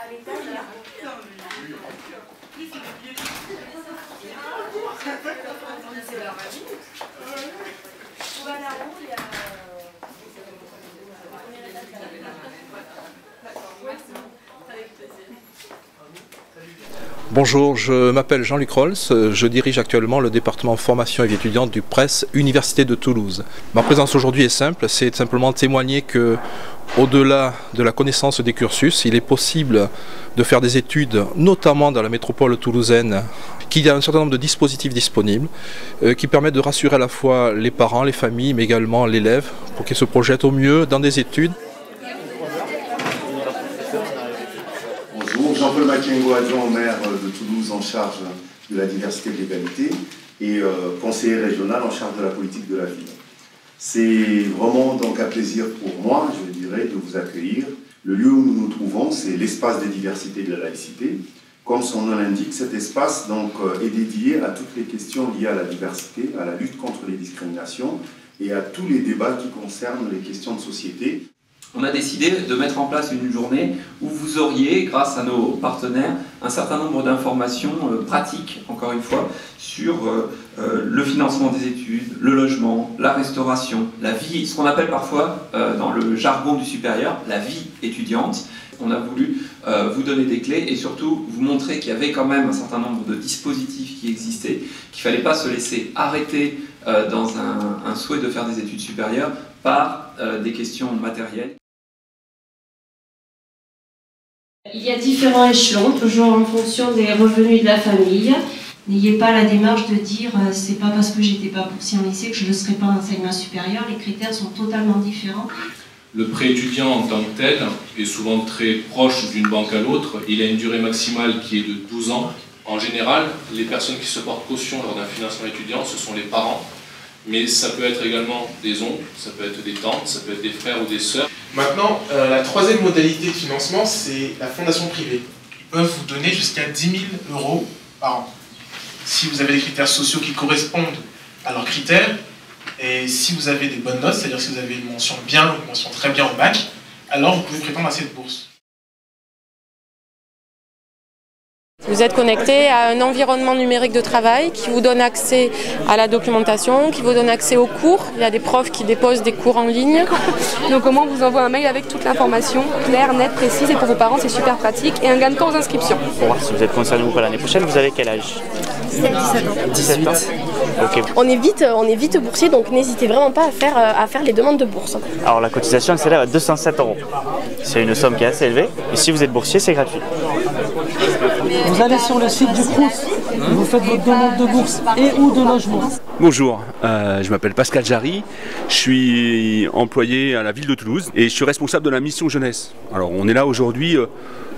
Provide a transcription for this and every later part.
l'étage là. Bonjour, je m'appelle Jean-Luc Rolls, je dirige actuellement le département formation et vie étudiante du PRES Université de Toulouse. Ma présence aujourd'hui est simple, c'est simplement témoigner que, au-delà de la connaissance des cursus, il est possible de faire des études, notamment dans la métropole toulousaine, qu'il y a un certain nombre de dispositifs disponibles qui permettent de rassurer à la fois les parents, les familles, mais également l'élève pour qu'ils se projettent au mieux dans des études. Bonjour, Jean-Paul Makiengo, adjoint au maire de Toulouse en charge de la diversité et de l'égalité et conseiller régional en charge de la politique de la ville. C'est vraiment donc un plaisir pour moi, je dirais, de vous accueillir. Le lieu où nous nous trouvons, c'est l'espace des diversités et de la laïcité. Comme son nom l'indique, cet espace donc, est dédié à toutes les questions liées à la diversité, à la lutte contre les discriminations et à tous les débats qui concernent les questions de société. On a décidé de mettre en place une journée où vous auriez, grâce à nos partenaires, un certain nombre d'informations pratiques, encore une fois, sur le financement des études, le logement, la restauration, la vie, ce qu'on appelle parfois, dans le jargon du supérieur, la vie étudiante. On a voulu vous donner des clés et surtout vous montrer qu'il y avait quand même un certain nombre de dispositifs qui existaient, qu'il ne fallait pas se laisser arrêter dans un souhait de faire des études supérieures par des questions matérielles. Il y a différents échelons, toujours en fonction des revenus de la famille. N'ayez pas la démarche de dire c'est pas parce que j'étais pas boursier en lycée que je ne serai pas en enseignement supérieur. Les critères sont totalement différents. Le prêt étudiant en tant que tel est souvent très proche d'une banque à l'autre. Il a une durée maximale qui est de 12 ans. En général, les personnes qui se portent caution lors d'un financement étudiant, ce sont les parents. Mais ça peut être également des oncles, ça peut être des tantes, ça peut être des frères ou des sœurs. Maintenant, la troisième modalité de financement, c'est la fondation privée. Ils peuvent vous donner jusqu'à 10 000 € par an. Si vous avez des critères sociaux qui correspondent à leurs critères, et si vous avez des bonnes notes, c'est-à-dire si vous avez une mention bien ou une mention très bien au bac, alors vous pouvez prétendre à cette bourse. Vous êtes connecté à un environnement numérique de travail qui vous donne accès à la documentation, qui vous donne accès aux cours. Il y a des profs qui déposent des cours en ligne. Donc comment on vous envoie un mail avec toute l'information claire, nette, précise, et pour vos parents c'est super pratique, et un gain de temps aux inscriptions. Pour voir si vous êtes concerné ou pas l'année prochaine, vous avez quel âge? 17 ans. 17 ans. Okay. On est vite boursier, donc n'hésitez vraiment pas à faire les demandes de bourse. Alors la cotisation elle s'élève à 207 €. C'est une somme qui est assez élevée, et si vous êtes boursier, c'est gratuit. Vous allez sur le site du Crous, vous faites votre demande de bourse et ou de logement. Bonjour, je m'appelle Pascal Jarry, je suis employé à la ville de Toulouse et je suis responsable de la mission jeunesse. Alors on est là aujourd'hui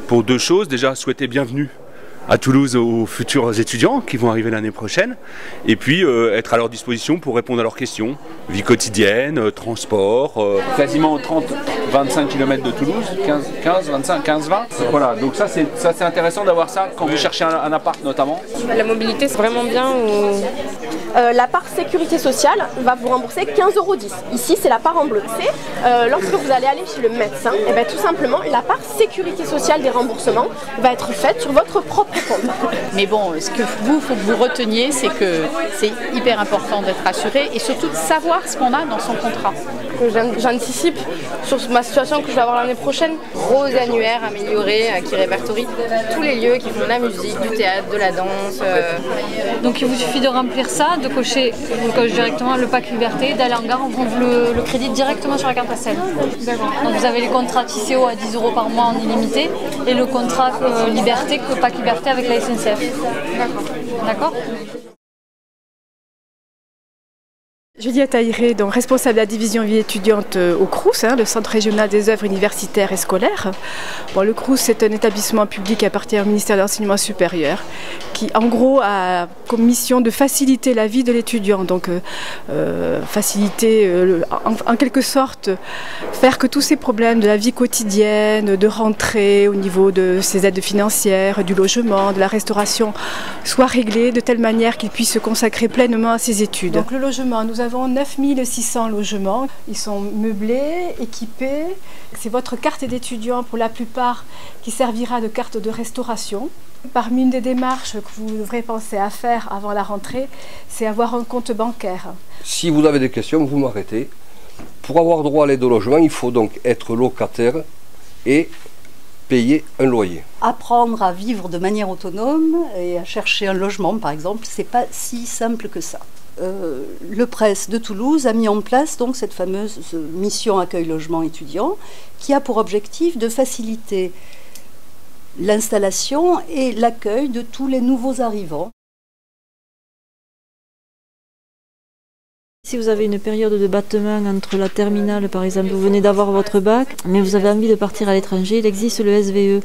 pour deux choses, déjà souhaiter bienvenue à Toulouse aux futurs étudiants qui vont arriver l'année prochaine et puis être à leur disposition pour répondre à leurs questions, vie quotidienne, transport. Quasiment 30-25 km de Toulouse, 15-20. Voilà, donc ça c'est intéressant d'avoir ça quand vous cherchez un appart notamment. La mobilité c'est vraiment bien ou... La part sécurité sociale va vous rembourser 15,10 €. Ici, c'est la part en bleu. C'est lorsque vous allez aller chez le médecin, et bien, tout simplement, la part sécurité sociale des remboursements va être faite sur votre propre compte. Mais bon, ce que faut que vous reteniez, c'est que c'est hyper important d'être assuré et surtout de savoir ce qu'on a dans son contrat. J'anticipe sur ma situation que je vais avoir l'année prochaine. Gros annuaire amélioré qui répertorie tous les lieux qui font de la musique, du théâtre, de la danse. Donc il vous suffit de remplir ça, de cocher, on coche directement le pack liberté, d'aller en gare, on prend le crédit directement sur la carte SL. Donc vous avez les contrats TCO à 10 € par mois en illimité et le contrat liberté, pack liberté avec la SNCF. D'accord. Juliette Tahiré, donc responsable de la division vie étudiante au Crous, le Centre régional des œuvres universitaires et scolaires. Bon, le Crous, c'est un établissement public appartenant au ministère de l'Enseignement supérieur qui, en gros, a comme mission de faciliter la vie de l'étudiant. Donc, faciliter, en quelque sorte, faire que tous ces problèmes de la vie quotidienne, de rentrée au niveau de ses aides financières, du logement, de la restauration, soient réglés de telle manière qu'il puisse se consacrer pleinement à ses études. Donc, le logement, nous avons avons 9600 logements. Ils sont meublés, équipés. C'est votre carte d'étudiant pour la plupart qui servira de carte de restauration. Parmi une des démarches que vous devrez penser à faire avant la rentrée, c'est avoir un compte bancaire. Si vous avez des questions, vous m'arrêtez. Pour avoir droit à l'aide au logement, il faut donc être locataire et payer un loyer. Apprendre à vivre de manière autonome et à chercher un logement, par exemple, c'est pas si simple que ça. Le Press de Toulouse a mis en place donc cette fameuse mission accueil logement étudiant qui a pour objectif de faciliter l'installation et l'accueil de tous les nouveaux arrivants. Si vous avez une période de battement entre la terminale, par exemple, vous venez d'avoir votre bac, mais vous avez envie de partir à l'étranger, il existe le SVE,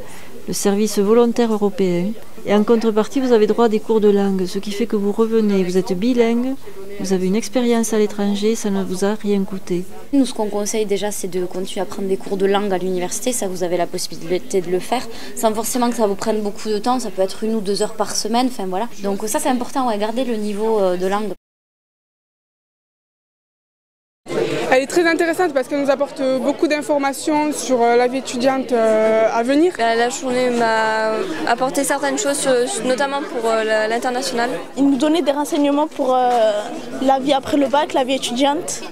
le service volontaire européen. Et en contrepartie, vous avez droit à des cours de langue, ce qui fait que vous revenez, vous êtes bilingue, vous avez une expérience à l'étranger, ça ne vous a rien coûté. Nous, ce qu'on conseille déjà, c'est de continuer à prendre des cours de langue à l'université. Ça, vous avez la possibilité de le faire, sans forcément que ça vous prenne beaucoup de temps. Ça peut être 1 ou 2 heures par semaine, enfin voilà. Donc ça, c'est important, ouais, garder le niveau de langue. Elle est très intéressante parce qu'elle nous apporte beaucoup d'informations sur la vie étudiante à venir. La journée m'a apporté certaines choses, notamment pour l'international. Il nous donnait des renseignements pour la vie après le bac, la vie étudiante.